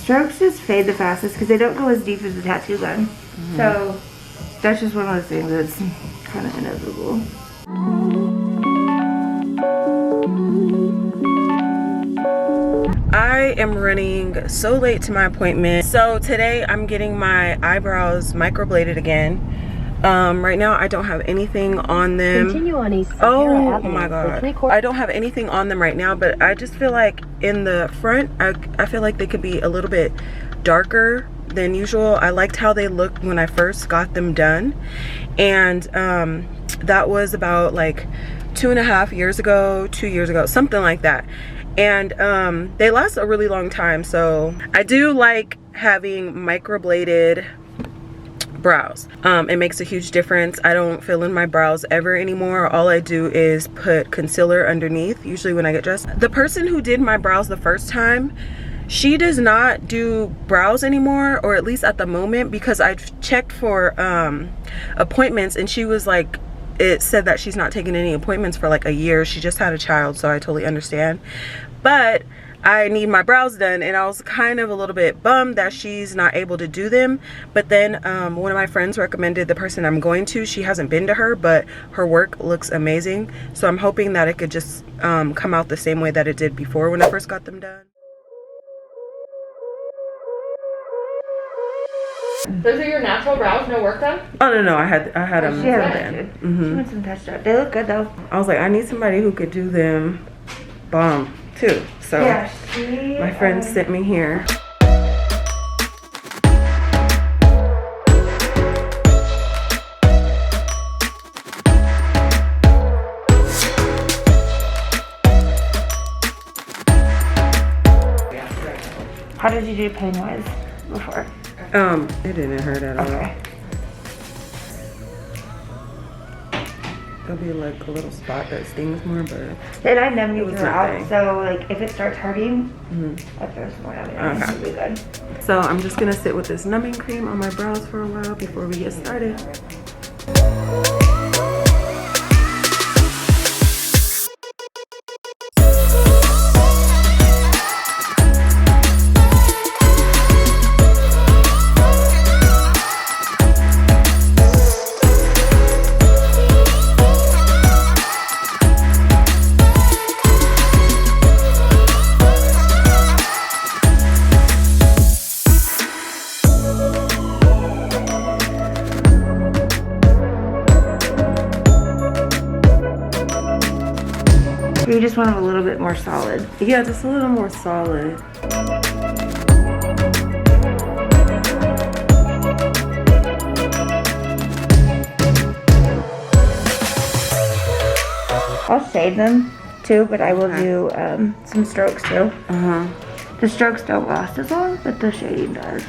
strokes just fade the fastest because they don't go as deep as the tattoo gun. So that's just one of those things that's kind of inevitable. I am running so late to my appointment. So today I'm getting my eyebrows microbladed again. Right now I don't have anything on them. Continue on East Oh my god. I don't have anything on them right now, but I just feel like in the front, I feel like they could be a little bit darker than usual. I liked how they looked when I first got them done. And that was about like 2.5 years ago, 2 years ago, something like that. And they last a really long time. So I do like having microbladed brows. It makes a huge difference. I don't fill in my brows ever anymore. All I do is put concealer underneath, usually when I get dressed. The person who did my brows the first time, she does not do brows anymore, or at least at the moment, because I've checked for appointments and she was like, it said that she's not taking any appointments for like a year. She just had a child, so I totally understand. But I need my brows done, and I was kind of a little bit bummed that she's not able to do them. But then one of my friends recommended the person I'm going to. She hasn't been to her, but her work looks amazing. So I'm hoping that it could just come out the same way that it did before when I first got them done. Those are your natural brows, no work done? Oh no, I had them. She had them. She wants them touched up. They look good though. I was like, I need somebody who could do them bomb too. So yeah, my friend sent me here. How did you do pain-wise before? It didn't hurt at all. Okay. There'll be like a little spot that stings more, but And I numb you was throughout, nothing. so like if it starts hurting, I throw some more down there. Okay. It'll be good. so I'm just gonna sit with this numbing cream on my brows for a while before we get started. You just want them a little bit more solid. Yeah, just a little more solid. I'll shade them too, but I will do some strokes too. The strokes don't last as long, but the shading does.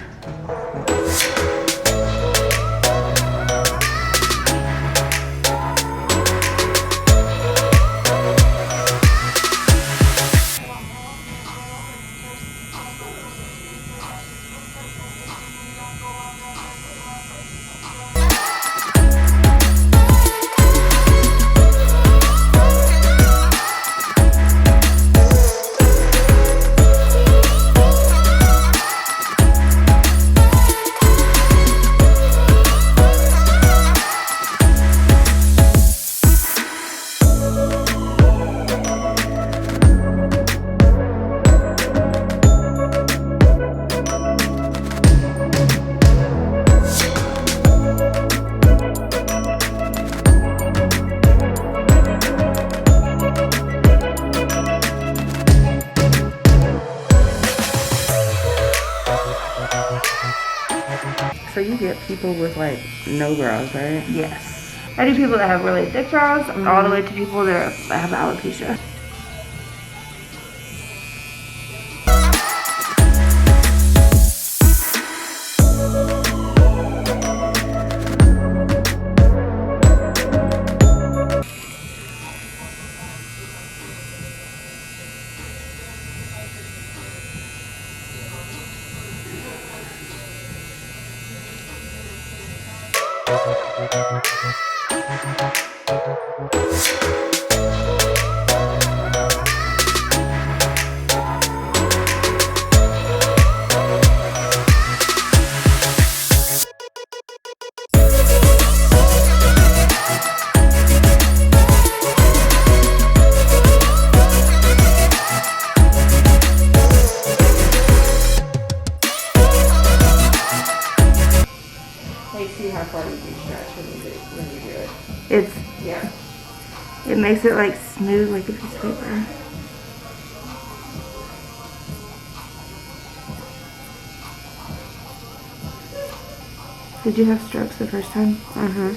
So you get people with like no brows, right? Yes. I do people that have really thick brows, all the way to people that have alopecia. see how far you do stretch when you do it. It's, Yeah. it makes it like smooth like a piece of paper. Did you have strokes the first time? Mm-hmm.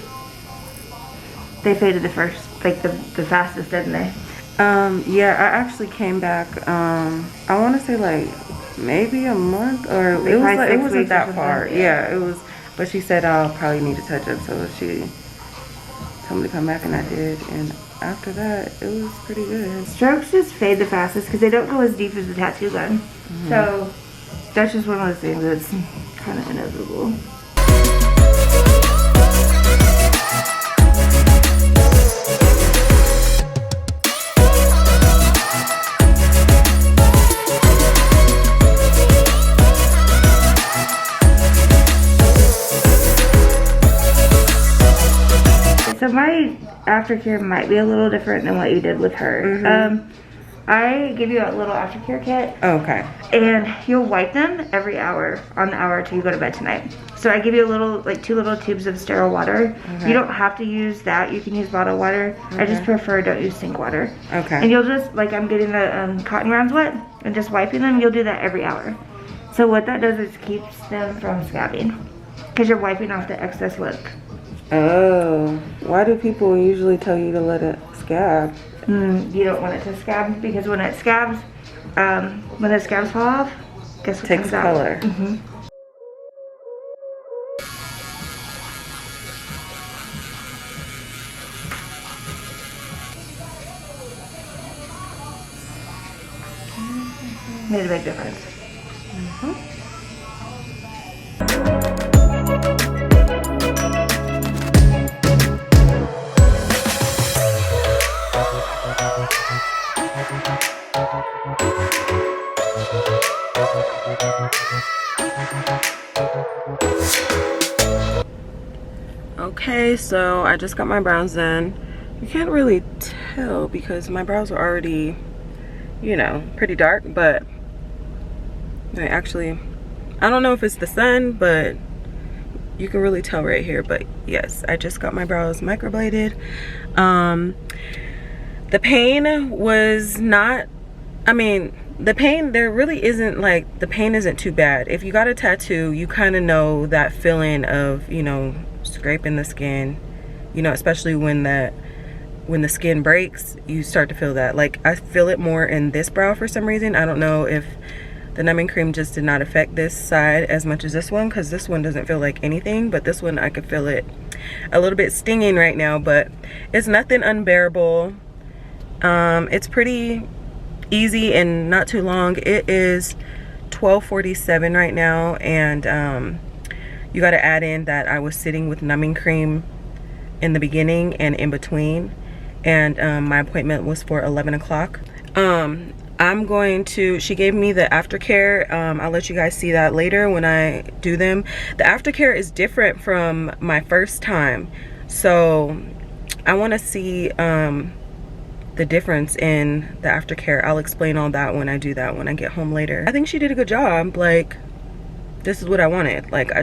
They faded the first, like the fastest, didn't they? Yeah, I actually came back, I want to say like maybe a month, or it was like, it wasn't that far. Yeah, it was, but she said I'll probably need to touch up, so she told me to come back, and I did, and after that, it was pretty good. Strokes just fade the fastest because they don't go as deep as the tattoo gun. So that's just one of those things that's kind of inevitable. So my aftercare might be a little different than what you did with her. I give you a little aftercare kit. Okay. And you'll wipe them every hour on the hour till you go to bed tonight. So I give you a little, like 2 little tubes of sterile water. Okay. You don't have to use that. You can use bottled water. I just prefer don't use sink water. Okay. And you'll just, like I'm getting the cotton rounds wet and just wiping them. You'll do that every hour. So what that does is keeps them from scabbing because you're wiping off the excess lip. Oh, why do people usually tell you to let it scab? You don't want it to scab because when it scabs, when the scabs fall off, guess what Takes comes out? color. Made a big difference. Okay, so I just got my brows done. You can't really tell because my brows are already, you know, pretty dark, but they actually, I don't know if it's the sun, but you can really tell right here. But yes, I just got my brows microbladed. The pain was not, I mean, the pain, there really isn't, like, the pain isn't too bad. If you got a tattoo, you kind of know that feeling of, you know, scraping the skin, you know, especially when the skin breaks, you start to feel that. Like, I feel it more in this brow for some reason. I don't know if the numbing cream just did not affect this side as much as this one, because this one doesn't feel like anything, but this one I could feel it a little bit stinging right now, but it's nothing unbearable. It's pretty easy and not too long. It is $12.47 right now, and you got to add in that I was sitting with numbing cream in the beginning and in between, and my appointment was for 11 o'clock. I'm going to, she gave me the Aftercare. I'll let you guys see that later when I do them. The Aftercare is different from my first time, so I want to see the difference in the Aftercare. I'll explain all that when I do that, when I get home later. I think she did a good job. Like, this is what I wanted. Like, I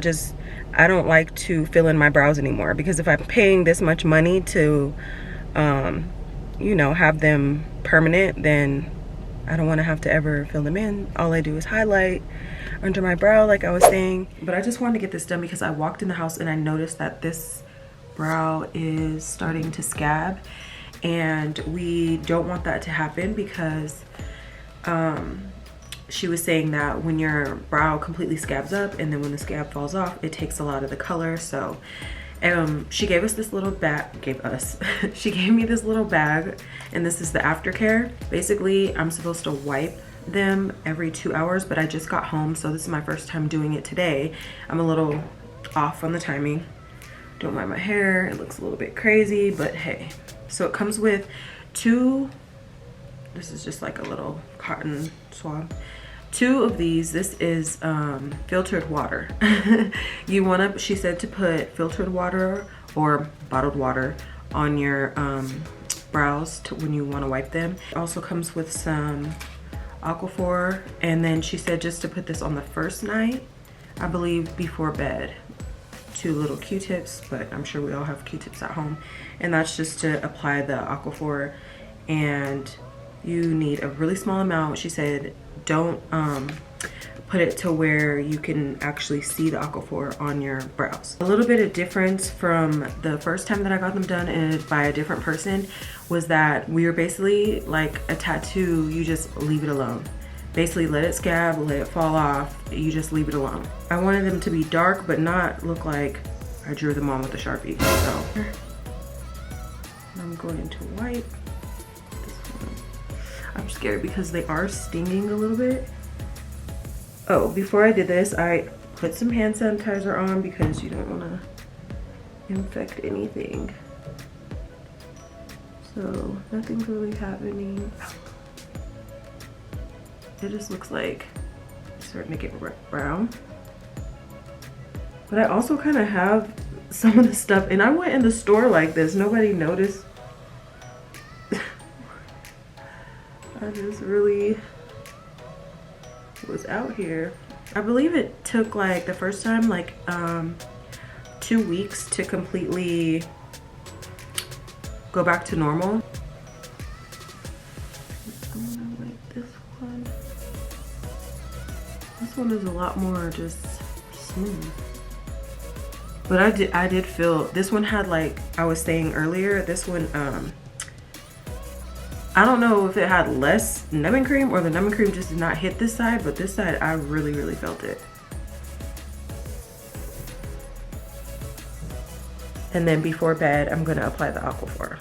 don't like to fill in my brows anymore, because if I'm paying this much money to you know, have them permanent, then I don't want to have to ever fill them in. All I do is highlight under my brow, like I was saying. But I just wanted to get this done because I walked in the house and I noticed that this brow is starting to scab, and we don't want that to happen because she was saying that when your brow completely scabs up and then when the scab falls off, it takes a lot of the color. So she gave us this little bag, she gave me this little bag, and this is the Aftercare. Basically, I'm supposed to wipe them every 2 hours, but I just got home, so this is my first time doing it today. I'm a little off on the timing. Don't mind my hair, it looks a little bit crazy, but hey. So it comes with this is just like a little cotton swab. 2 of these. This is filtered water. You want to, she said, to put filtered water or bottled water on your brows when you want to wipe them. It also comes with some Aquaphor, and then she said just to put this on the first night, I believe, before bed. 2 little Q-tips, but I'm sure we all have Q-tips at home. And that's just to apply the Aquaphor. And you need a really small amount. She said don't put it to where you can actually see the Aquaphor on your brows. A little bit of difference from the first time that I got them done and by a different person was that we were basically like a tattoo, you just leave it alone. Basically let it scab, let it fall off, you just leave it alone. I wanted them to be dark but not look like I drew them on with a Sharpie. So I'm going to wipe this one. I'm scared because they are stinging a little bit. Oh, before I did this, I put some hand sanitizer on because you don't want to infect anything. So nothing's really happening. It just looks like it's starting to get brown. But I also kind of have some of the stuff, and I went in the store like this. Nobody noticed. I just really was out here. I believe it took like the first time like 2 weeks to completely go back to normal. I'm gonna like this one. This one is a lot more just smooth. But I did feel this one had, like I was saying earlier, this one I don't know if it had less numbing cream or the numbing cream just did not hit this side, but this side I really felt it. And then before bed, I'm gonna apply the Aquaphor.